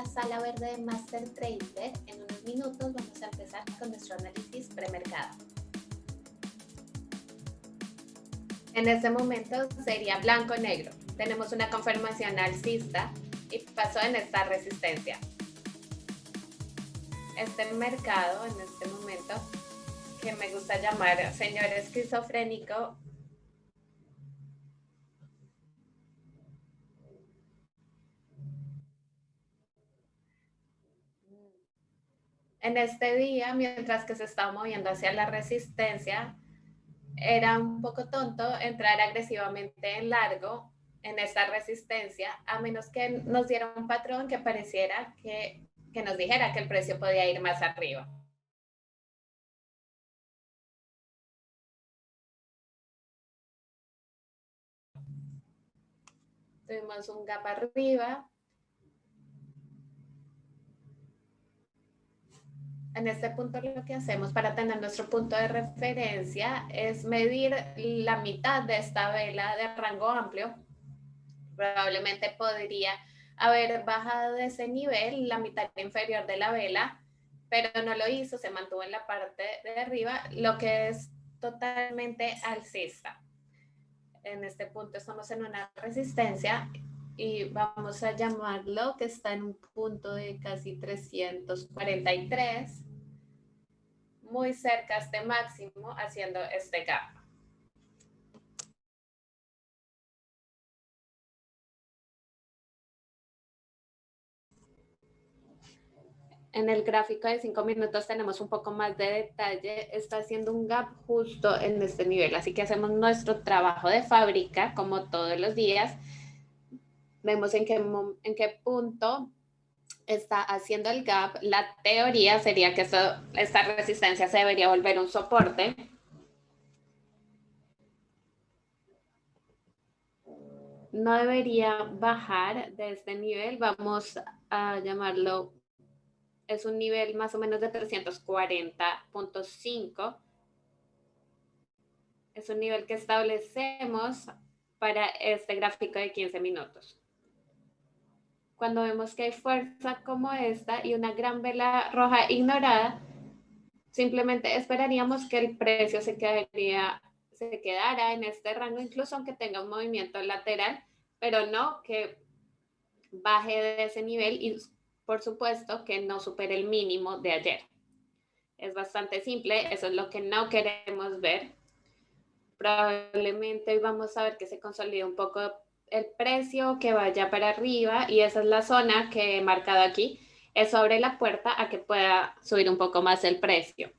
la sala verde de Master Trader. En unos minutos vamos a empezar con nuestro análisis premercado. En este momento sería blanco-negro. Tenemos una confirmación alcista y pasó en esta resistencia. Este mercado en este momento, que me gusta llamar señor esquizofrénico, en este día, mientras que se estaba moviendo hacia la resistencia, era un poco tonto entrar agresivamente en largo en esta resistencia, a menos que nos diera un patrón que pareciera que nos dijera que el precio podía ir más arriba. Tuvimos un gap arriba. En este punto lo que hacemos para tener nuestro punto de referencia es medir la mitad de esta vela de rango amplio. Probablemente podría haber bajado de ese nivel la mitad inferior de la vela, pero no lo hizo, se mantuvo en la parte de arriba, lo que es totalmente alcista. En este punto estamos en una resistencia y vamos a llamarlo que está en un punto de casi 343, muy cerca a este máximo, haciendo este gap. En el gráfico de 5 minutos tenemos un poco más de detalle. Está haciendo un gap justo en este nivel. Así que hacemos nuestro trabajo de fábrica como todos los días. Vemos en qué punto está haciendo el gap. La teoría sería que esta resistencia se debería volver un soporte. No debería bajar de este nivel. Vamos a llamarlo, es un nivel más o menos de 340.5. Es un nivel que establecemos para este gráfico de 15 minutos. Cuando vemos que hay fuerza como esta y una gran vela roja ignorada, simplemente esperaríamos que el precio se quedara en este rango, incluso aunque tenga un movimiento lateral, pero no que baje de ese nivel y por supuesto que no supere el mínimo de ayer. Es bastante simple, eso es lo que no queremos ver. Probablemente hoy vamos a ver que se consolide un poco el precio, que vaya para arriba, y esa es la zona que he marcado aquí. Eso abre la puerta a que pueda subir un poco más el precio.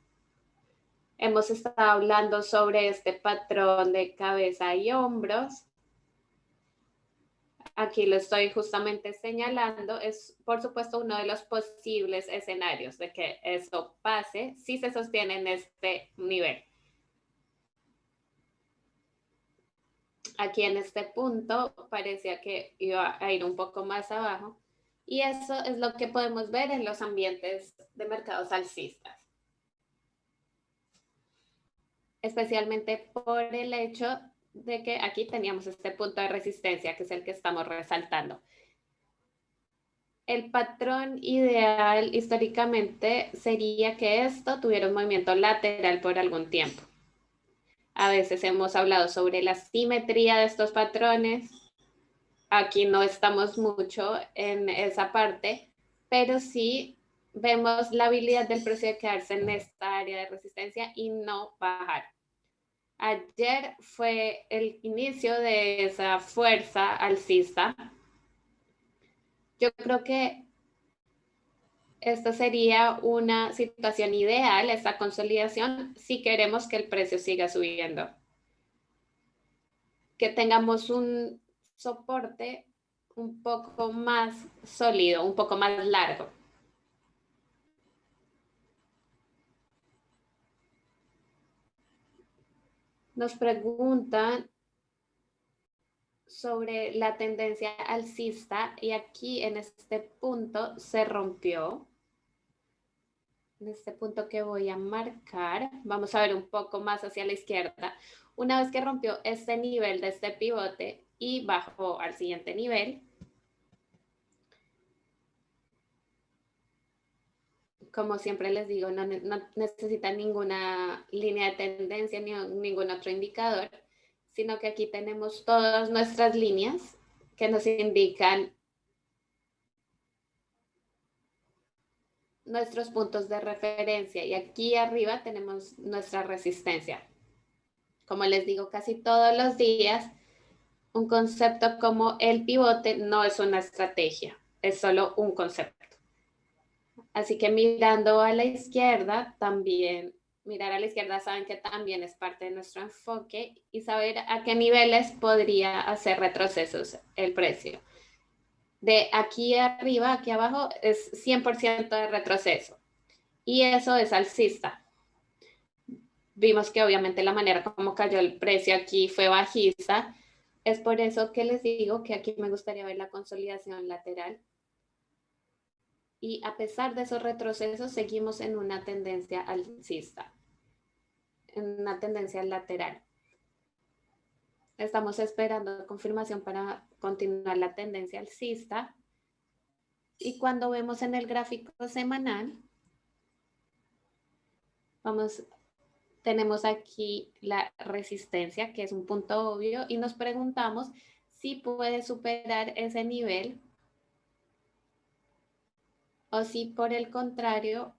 Hemos estado hablando sobre este patrón de cabeza y hombros. Aquí lo estoy justamente señalando. Es, por supuesto, uno de los posibles escenarios de que eso pase si se sostiene en este nivel. Aquí en este punto parecía que iba a ir un poco más abajo y eso es lo que podemos ver en los ambientes de mercados alcistas, especialmente por el hecho de que aquí teníamos este punto de resistencia que es el que estamos resaltando. El patrón ideal históricamente sería que esto tuviera un movimiento lateral por algún tiempo. A veces hemos hablado sobre la simetría de estos patrones. Aquí no estamos mucho en esa parte, pero sí vemos la habilidad del precio de quedarse en esta área de resistencia y no bajar. Ayer fue el inicio de esa fuerza alcista. Yo creo que esta sería una situación ideal, esta consolidación, si queremos que el precio siga subiendo. Que tengamos un soporte un poco más sólido, un poco más largo. Nos preguntan sobre la tendencia alcista y aquí en este punto se rompió. En este punto que voy a marcar, vamos a ver un poco más hacia la izquierda. Una vez que rompió este nivel de este pivote y bajó al siguiente nivel, como siempre les digo, no necesitan ninguna línea de tendencia ni ningún otro indicador, sino que aquí tenemos todas nuestras líneas que nos indican nuestros puntos de referencia y aquí arriba tenemos nuestra resistencia. Como les digo casi todos los días, un concepto como el pivote no es una estrategia, es solo un concepto. Así que mirando a la izquierda, también, mirar a la izquierda saben que también es parte de nuestro enfoque y saber a qué niveles podría hacer retrocesos el precio. De aquí arriba, aquí abajo, es 100% de retroceso. Y eso es alcista. Vimos que obviamente la manera como cayó el precio aquí fue bajista. Es por eso que les digo que aquí me gustaría ver la consolidación lateral. Y a pesar de esos retrocesos, seguimos en una tendencia alcista, en una tendencia lateral. Estamos esperando confirmación para continuar la tendencia alcista. Y cuando vemos en el gráfico semanal, tenemos aquí la resistencia, que es un punto obvio, y nos preguntamos si puede superar ese nivel o si por el contrario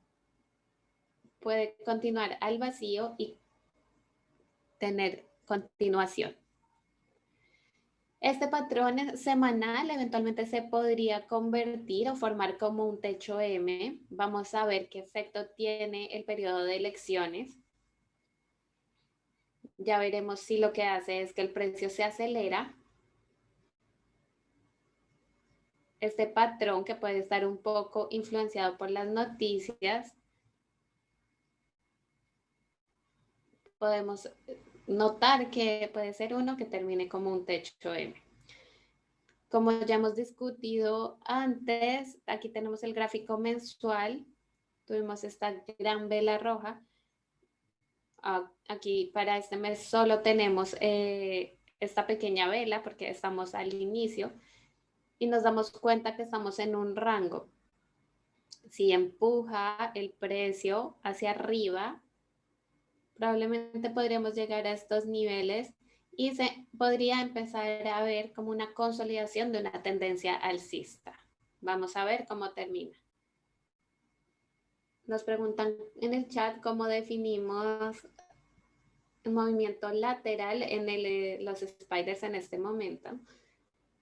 puede continuar al vacío y tener continuación. Este patrón semanal eventualmente se podría convertir o formar como un techo M. Vamos a ver qué efecto tiene el periodo de elecciones. Ya veremos si lo que hace es que el precio se acelera. Este patrón que puede estar un poco influenciado por las noticias, podemos notar que puede ser uno que termine como un techo M. Como ya hemos discutido antes, aquí tenemos el gráfico mensual. Tuvimos esta gran vela roja. Aquí para este mes solo tenemos esta pequeña vela porque estamos al inicio y nos damos cuenta que estamos en un rango. Si empuja el precio hacia arriba, probablemente podríamos llegar a estos niveles y se podría empezar a ver como una consolidación de una tendencia alcista. Vamos a ver cómo termina. Nos preguntan en el chat cómo definimos el movimiento lateral en los spiders en este momento.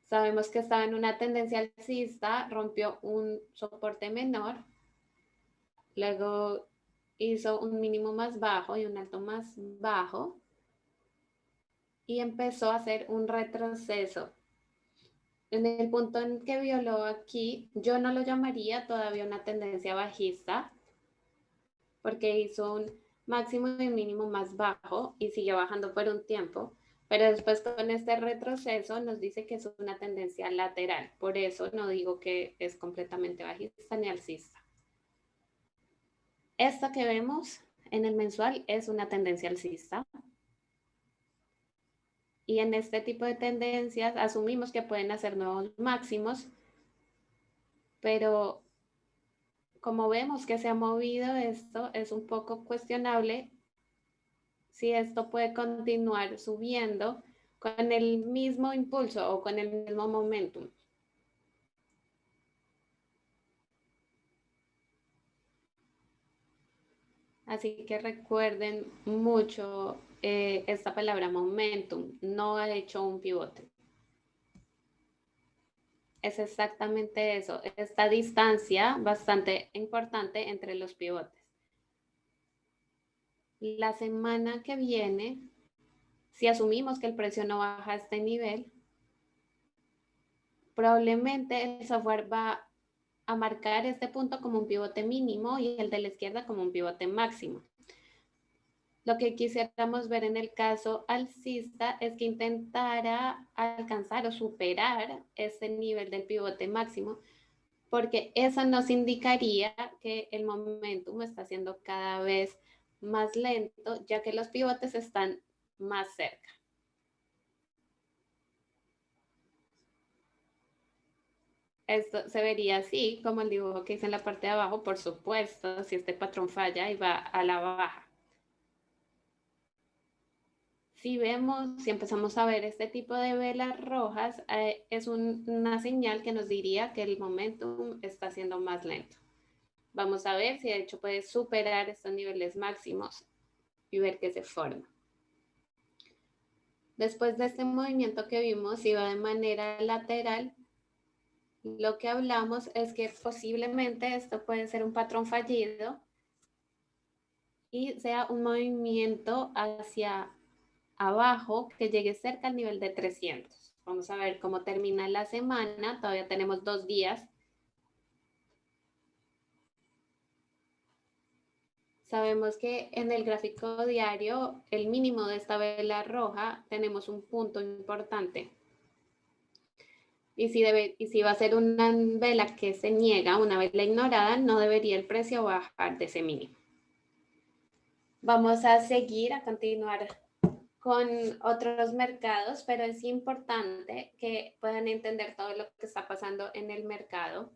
Sabemos que estaba en una tendencia alcista, rompió un soporte menor, luego hizo un mínimo más bajo y un alto más bajo y empezó a hacer un retroceso. En el punto en que violó aquí, yo no lo llamaría todavía una tendencia bajista porque hizo un máximo y un mínimo más bajo y siguió bajando por un tiempo, pero después con este retroceso nos dice que es una tendencia lateral. Por eso no digo que es completamente bajista ni alcista. Esta que vemos en el mensual es una tendencia alcista. Y en este tipo de tendencias asumimos que pueden hacer nuevos máximos, pero como vemos que se ha movido esto, es un poco cuestionable si esto puede continuar subiendo con el mismo impulso o con el mismo momentum. Así que recuerden mucho esta palabra momentum, no ha hecho un pivote. Es exactamente eso, esta distancia bastante importante entre los pivotes. La semana que viene, si asumimos que el precio no baja a este nivel, probablemente el software va a marcar este punto como un pivote mínimo y el de la izquierda como un pivote máximo. Lo que quisiéramos ver en el caso alcista es que intentara alcanzar o superar ese nivel del pivote máximo, porque eso nos indicaría que el momentum está siendo cada vez más lento, ya que los pivotes están más cerca. Esto se vería así, como el dibujo que hice en la parte de abajo, por supuesto, si este patrón falla y va a la baja. Si vemos, si empezamos a ver este tipo de velas rojas, es una señal que nos diría que el momentum está siendo más lento. Vamos a ver si de hecho puede superar estos niveles máximos y ver qué se forma. Después de este movimiento que vimos, si va de manera lateral, lo que hablamos es que posiblemente esto puede ser un patrón fallido y sea un movimiento hacia abajo que llegue cerca al nivel de 300. Vamos a ver cómo termina la semana. Todavía tenemos 2 días. Sabemos que en el gráfico diario, el mínimo de esta vela roja, tenemos un punto importante. Y si va a ser una vela que se niega, una vela ignorada, no debería el precio bajar de ese mínimo. Vamos a seguir, a continuar con otros mercados, pero es importante que puedan entender todo lo que está pasando en el mercado.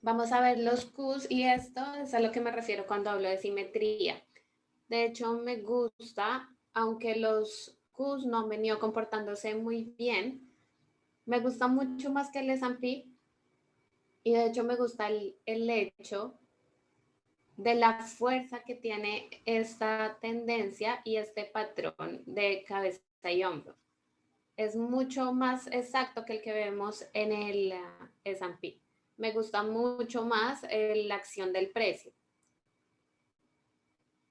Vamos a ver los Qs y esto es a lo que me refiero cuando hablo de simetría. De hecho, me gusta, aunque los Qs no han venido comportándose muy bien, me gusta mucho más que el S&P y de hecho me gusta el hecho de la fuerza que tiene esta tendencia y este patrón de cabeza y hombro. Es mucho más exacto que el que vemos en el S&P. Me gusta mucho más la acción del precio.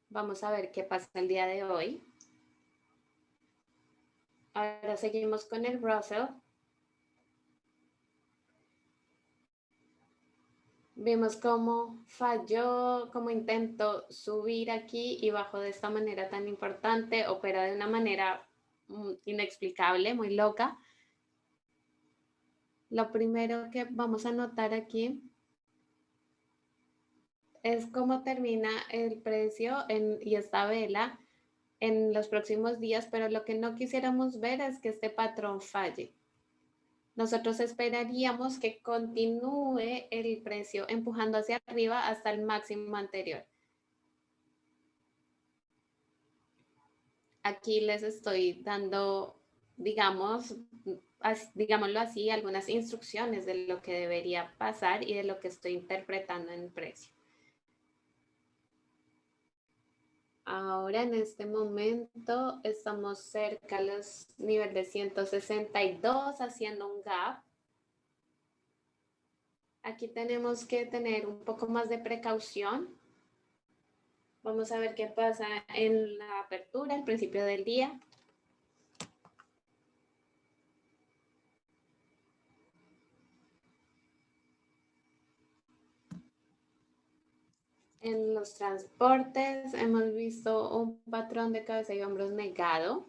Vamos a ver qué pasa el día de hoy. Ahora seguimos con el Russell. Vimos cómo falló, cómo intentó subir aquí y bajó de esta manera tan importante, opera de una manera inexplicable, muy loca. Lo primero que vamos a notar aquí es cómo termina el precio y esta vela en los próximos días, pero lo que no quisiéramos ver es que este patrón falle. Nosotros esperaríamos que continúe el precio empujando hacia arriba hasta el máximo anterior. Aquí les estoy dando, digamos, digámoslo así, algunas instrucciones de lo que debería pasar y de lo que estoy interpretando en el precio. Ahora en este momento estamos cerca a los niveles de 162 haciendo un gap. Aquí tenemos que tener un poco más de precaución. Vamos a ver qué pasa en la apertura, al principio del día. En los transportes hemos visto un patrón de cabeza y hombros negado.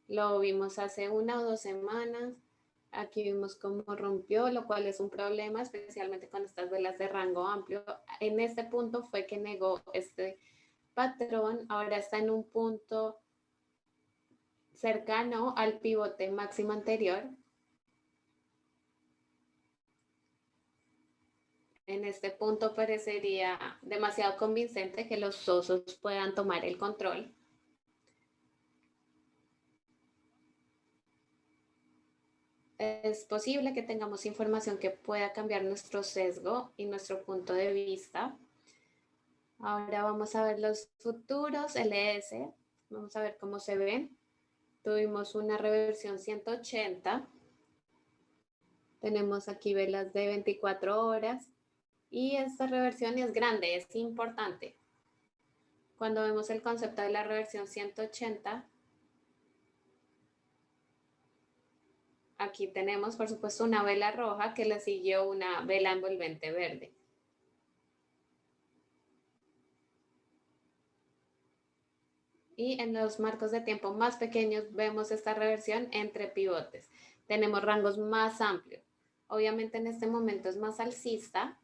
Lo vimos hace 1 o 2 semanas. Aquí vimos cómo rompió, lo cual es un problema, especialmente con estas velas de rango amplio. En este punto fue que negó este patrón. Ahora está en un punto cercano al pivote máximo anterior. En este punto parecería demasiado convincente que los socios puedan tomar el control. Es posible que tengamos información que pueda cambiar nuestro sesgo y nuestro punto de vista. Ahora vamos a ver los futuros LS. Vamos a ver cómo se ven. Tuvimos una reversión 180. Tenemos aquí velas de 24 horas. Y esta reversión es grande, es importante. Cuando vemos el concepto de la reversión 180, aquí tenemos, por supuesto, una vela roja que le siguió una vela envolvente verde. Y en los marcos de tiempo más pequeños vemos esta reversión entre pivotes. Tenemos rangos más amplios. Obviamente en este momento es más alcista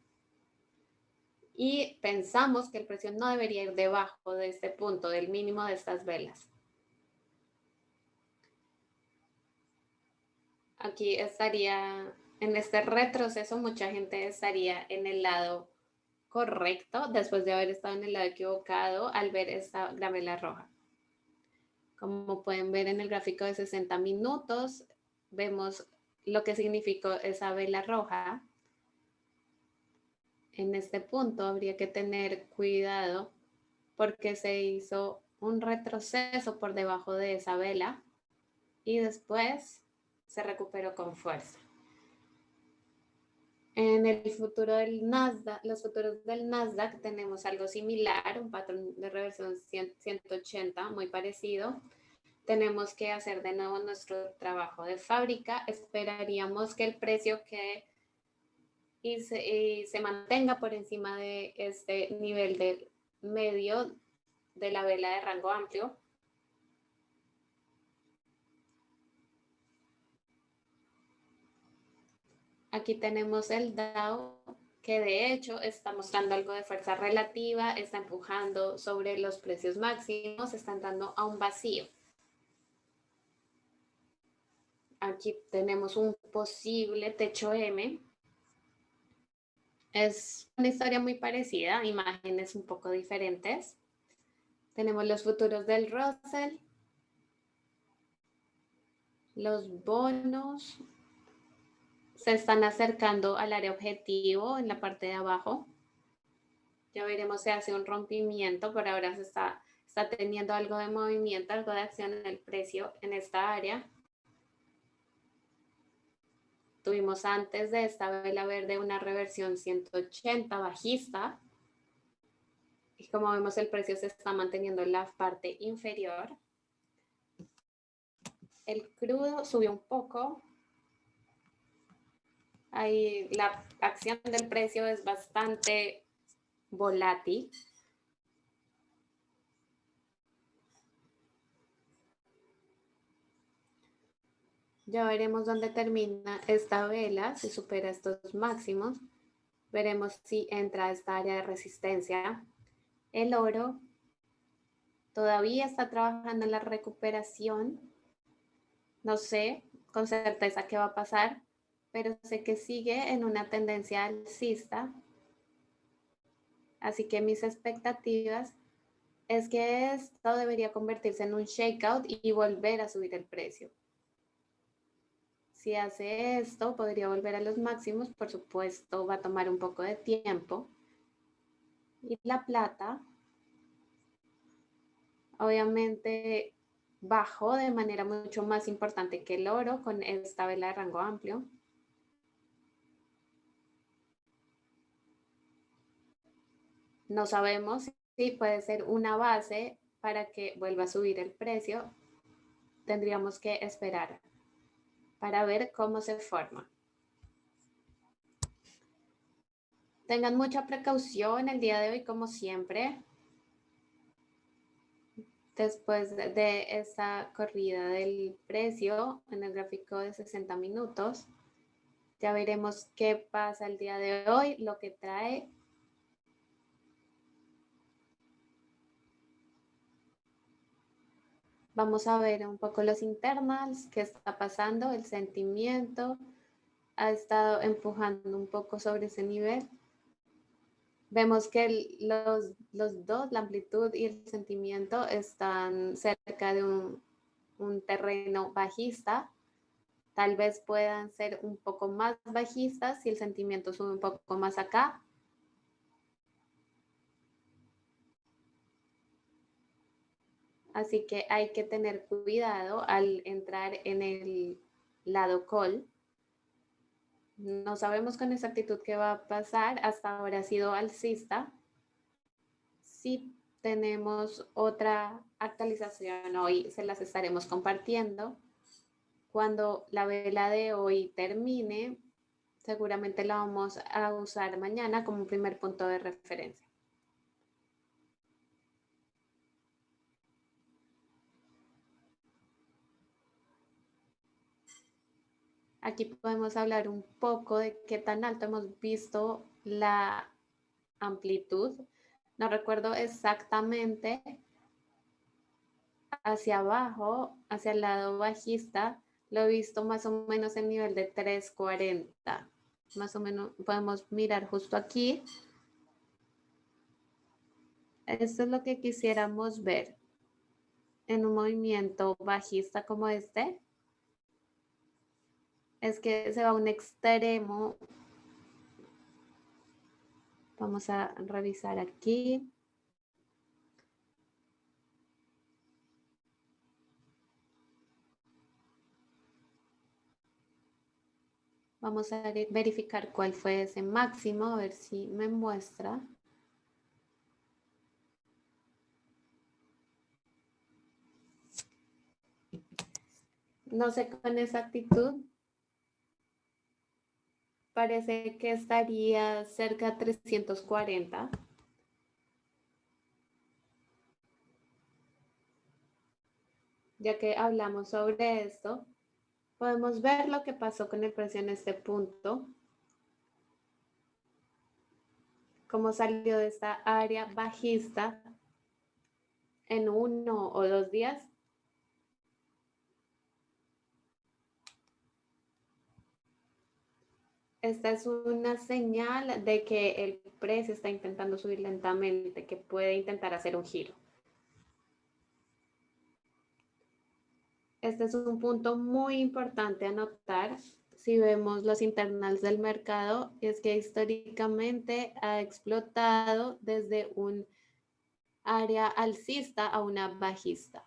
y pensamos que el precio no debería ir debajo de este punto, del mínimo de estas velas. aquí estaría, en este retroceso, mucha gente estaría en el lado correcto después de haber estado en el lado equivocado al ver esta gran vela roja. Como pueden ver en el gráfico de 60 minutos, vemos lo que significó esa vela roja. En este punto habría que tener cuidado porque se hizo un retroceso por debajo de esa vela y después se recuperó con fuerza. En el futuro del Nasdaq, los futuros del Nasdaq tenemos algo similar, un patrón de reversión 180 muy parecido. Tenemos que hacer de nuevo nuestro trabajo de fábrica. Esperaríamos que el precio quede y se mantenga por encima de este nivel de medio de la vela de rango amplio. Aquí tenemos el Dow, que de hecho está mostrando algo de fuerza relativa, está empujando sobre los precios máximos, está entrando a un vacío. Aquí tenemos un posible techo M. Es una historia muy parecida, imágenes un poco diferentes. Tenemos los futuros del Russell, los bonos se están acercando al área objetivo en la parte de abajo. Ya veremos si hace un rompimiento, por ahora se está teniendo algo de movimiento, algo de acción en el precio en esta área. Tuvimos antes de esta vela verde una reversión 180 bajista. Y como vemos, el precio se está manteniendo en la parte inferior. El crudo subió un poco. Ahí la acción del precio es bastante volátil. Ya veremos dónde termina esta vela, si supera estos máximos. Veremos si entra a esta área de resistencia. El oro todavía está trabajando en la recuperación. No sé con certeza qué va a pasar, pero sé que sigue en una tendencia alcista. Así que mis expectativas es que esto debería convertirse en un shakeout y volver a subir el precio. Si hace esto, podría volver a los máximos. Por supuesto, va a tomar un poco de tiempo. Y la plata, obviamente, bajó de manera mucho más importante que el oro con esta vela de rango amplio. No sabemos si puede ser una base para que vuelva a subir el precio. Tendríamos que esperar para ver cómo se forma. Tengan mucha precaución el día de hoy, como siempre. Después de esta corrida del precio en el gráfico de 60 minutos, ya veremos qué pasa el día de hoy, lo que trae. Vamos a ver un poco los internals, qué está pasando, el sentimiento ha estado empujando un poco sobre ese nivel. Vemos que los dos, la amplitud y el sentimiento, están cerca de un terreno bajista. Tal vez puedan ser un poco más bajistas si el sentimiento sube un poco más acá. Así que hay que tener cuidado al entrar en el lado call. No sabemos con exactitud qué va a pasar. Hasta ahora ha sido alcista. Si tenemos otra actualización hoy, se las estaremos compartiendo. Cuando la vela de hoy termine, seguramente la vamos a usar mañana como un primer punto de referencia. Aquí podemos hablar un poco de qué tan alto hemos visto la amplitud. No recuerdo exactamente hacia abajo, hacia el lado bajista, Lo he visto más o menos en nivel de 340. Más o menos podemos mirar justo aquí. Esto es lo que quisiéramos ver en un movimiento bajista como este. Es que se va a un extremo. Vamos a revisar aquí. Vamos a verificar cuál fue ese máximo, a ver si me muestra. No sé con exactitud. Parece que estaría cerca de 340. Ya que hablamos sobre esto, podemos ver lo que pasó con el precio en este punto. Cómo salió de esta área bajista en 1 o 2 días. Esta es una señal de que el precio está intentando subir lentamente, que puede intentar hacer un giro. Este es un punto muy importante a notar si vemos los internals del mercado, es que históricamente ha explotado desde un área alcista a una bajista.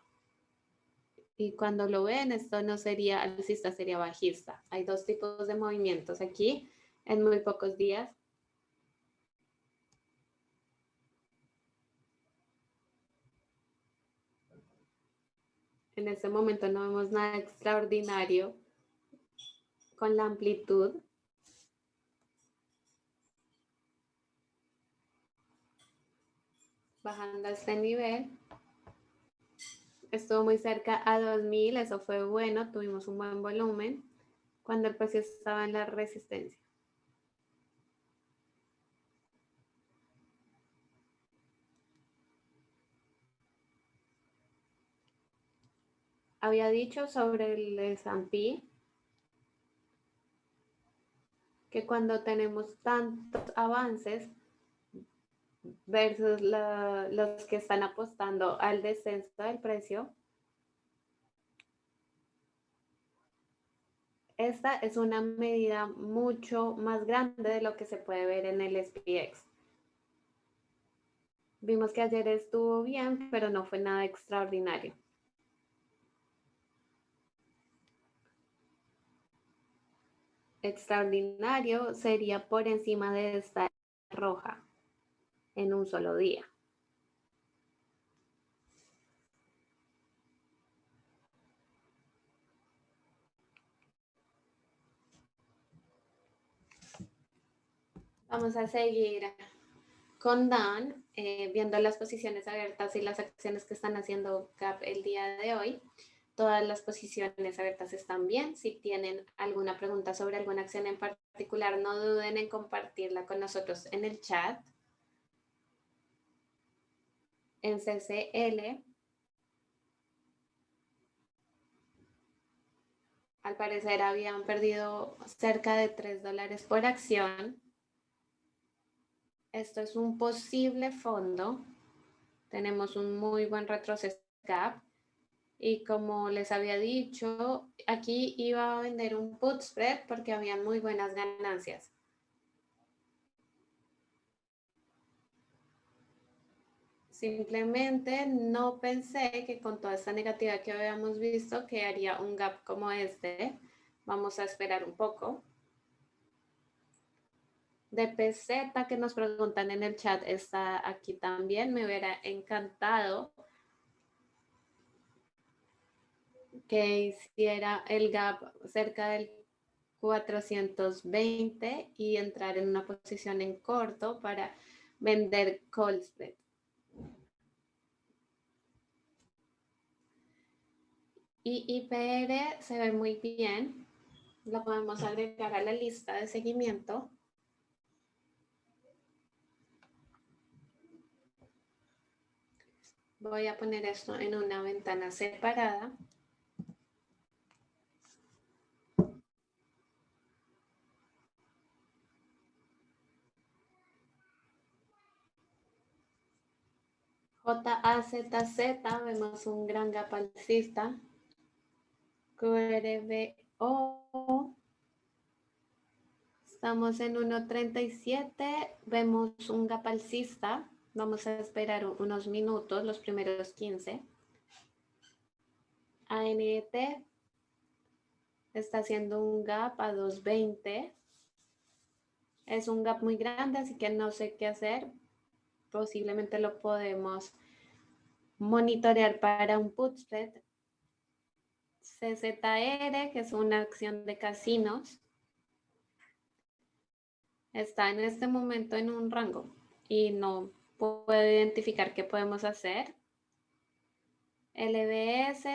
Y cuando lo ven, esto no sería alcista, sería bajista. Hay dos tipos de movimientos aquí en muy pocos días. En este momento no vemos nada extraordinario con la amplitud. Bajando a este nivel. Estuvo muy cerca a 2000, eso fue bueno, tuvimos un buen volumen cuando el precio estaba en la resistencia. Había dicho sobre el S&P que cuando tenemos tantos avances versus los que están apostando al descenso del precio, esta es una medida mucho más grande de lo que se puede ver en el SPX. Vimos que ayer estuvo bien, pero no fue nada extraordinario. Extraordinario sería por encima de esta roja en un solo día. Vamos a seguir con Dan, viendo las posiciones abiertas y las acciones que están haciendo CAP el día de hoy. Todas las posiciones abiertas están bien. Si tienen alguna pregunta sobre alguna acción en particular, no duden en compartirla con nosotros en el chat. En CCL, al parecer habían perdido cerca de $3 por acción. Esto es un posible fondo. Tenemos un muy buen retroceso CAP. Y como les había dicho, aquí iba a vender un put spread porque habían muy buenas ganancias. Simplemente no pensé que con toda esta negatividad que habíamos visto que haría un gap como este. Vamos a esperar un poco. DPZ que nos preguntan en el chat está aquí también. Me hubiera encantado que hiciera el gap cerca del 420 y entrar en una posición en corto para vender call spread. Y IPR se ve muy bien. Lo podemos agregar a la lista de seguimiento. Voy a poner esto en una ventana separada. JAZZ, vemos un gran gap alcista. QRBO, estamos en 1.37, vemos un gap alcista. Vamos a esperar unos minutos, los primeros 15. ANET está haciendo un gap a 2.20. Es un gap muy grande, así que no sé qué hacer. Posiblemente lo podemos monitorear para un put spread. CZR, que es una acción de casinos, está en este momento en un rango y no puedo identificar qué podemos hacer. LBS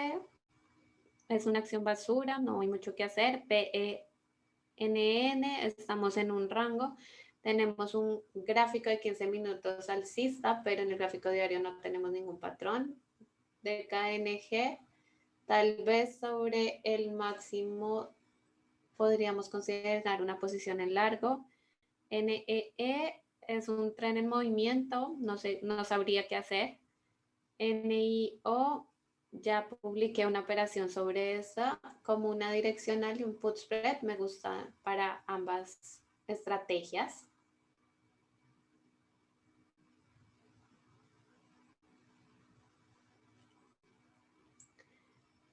es una acción basura, no hay mucho que hacer. PENN, estamos en un rango. Tenemos un gráfico de 15 minutos alcista, pero en el gráfico diario no tenemos ningún patrón. DKNG, tal vez sobre el máximo podríamos considerar una posición en largo. NEE es un tren en movimiento, no sé, no sabría qué hacer. NIO, ya publiqué una operación sobre esa como una direccional y un put spread, me gusta para ambas estrategias.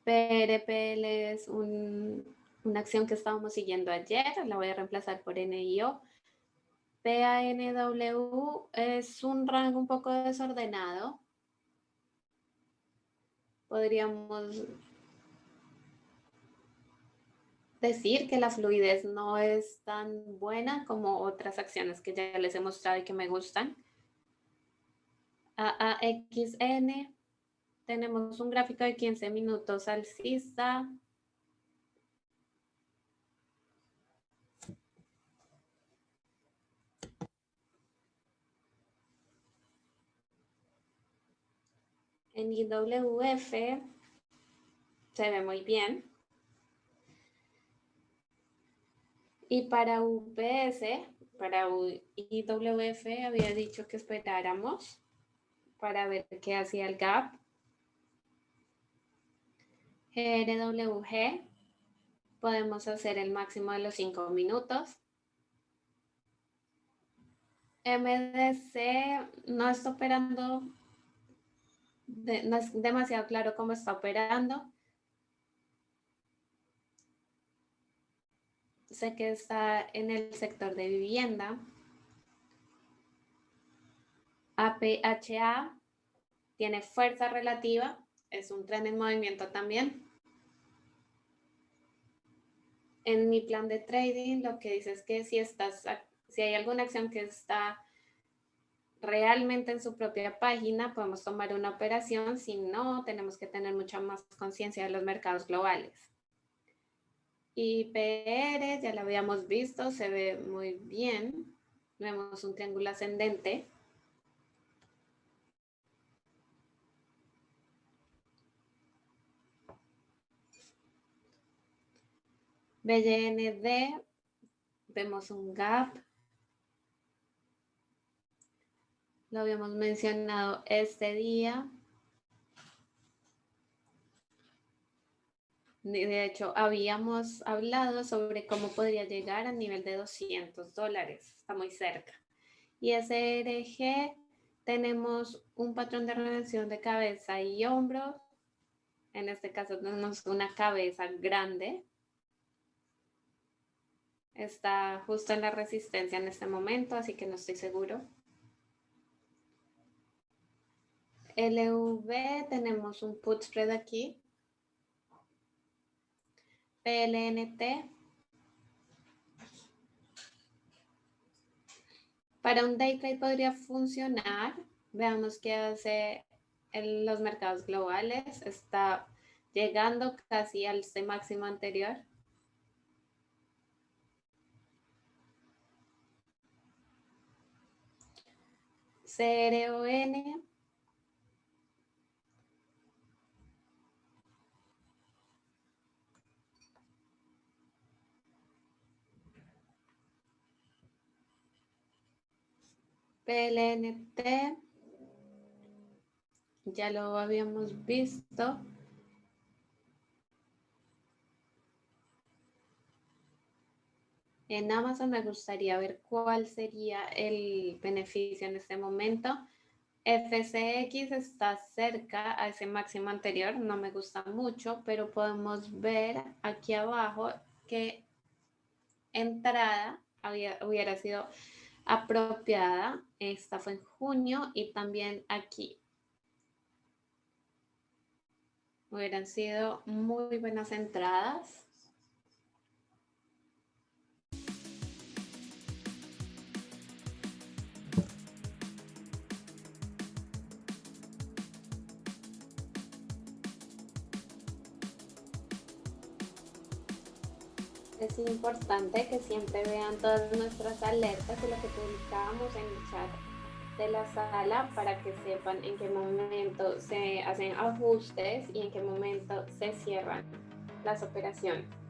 PRPL es una acción que estábamos siguiendo ayer, la voy a reemplazar por NIO. PANW es un rango un poco desordenado. Podríamos decir que la fluidez no es tan buena como otras acciones que ya les he mostrado y que me gustan. AAXN, tenemos un gráfico de 15 minutos alcista. En IWF se ve muy bien. Y para UPS, para IWF había dicho que esperáramos para ver qué hacía el gap. GRWG, podemos hacer el máximo de los 5 minutos. MDC no está operando, no es demasiado claro cómo está operando. Sé que está en el sector de vivienda. APHA tiene fuerza relativa, es un tren en movimiento también. En mi plan de trading lo que dice es que si hay alguna acción que está realmente en su propia página, podemos tomar una operación. Si no, tenemos que tener mucha más conciencia de los mercados globales. IPR, ya lo habíamos visto, se ve muy bien. Vemos un triángulo ascendente. BYND, vemos un gap. Lo habíamos mencionado este día. De hecho, habíamos hablado sobre cómo podría llegar al nivel de $200. Está muy cerca. Y SRG, tenemos un patrón de reversión de cabeza y hombro. En este caso tenemos una cabeza grande. Está justo en la resistencia en este momento, así que no estoy seguro. LV, tenemos un put spread aquí. PLNT. Para un day trade podría funcionar. Veamos qué hace en los mercados globales. Está llegando casi al máximo anterior. CRON. PLNT. ya lo habíamos visto. En Amazon me gustaría ver cuál sería el beneficio en este momento. FCX está cerca a ese máximo anterior, no me gusta mucho, pero podemos ver aquí abajo que entrada hubiera sido apropiada. Esta fue en junio y también aquí. Hubieran sido muy buenas entradas. Es importante que siempre vean todas nuestras alertas de lo que publicamos en el chat de la sala para que sepan en qué momento se hacen ajustes y en qué momento se cierran las operaciones.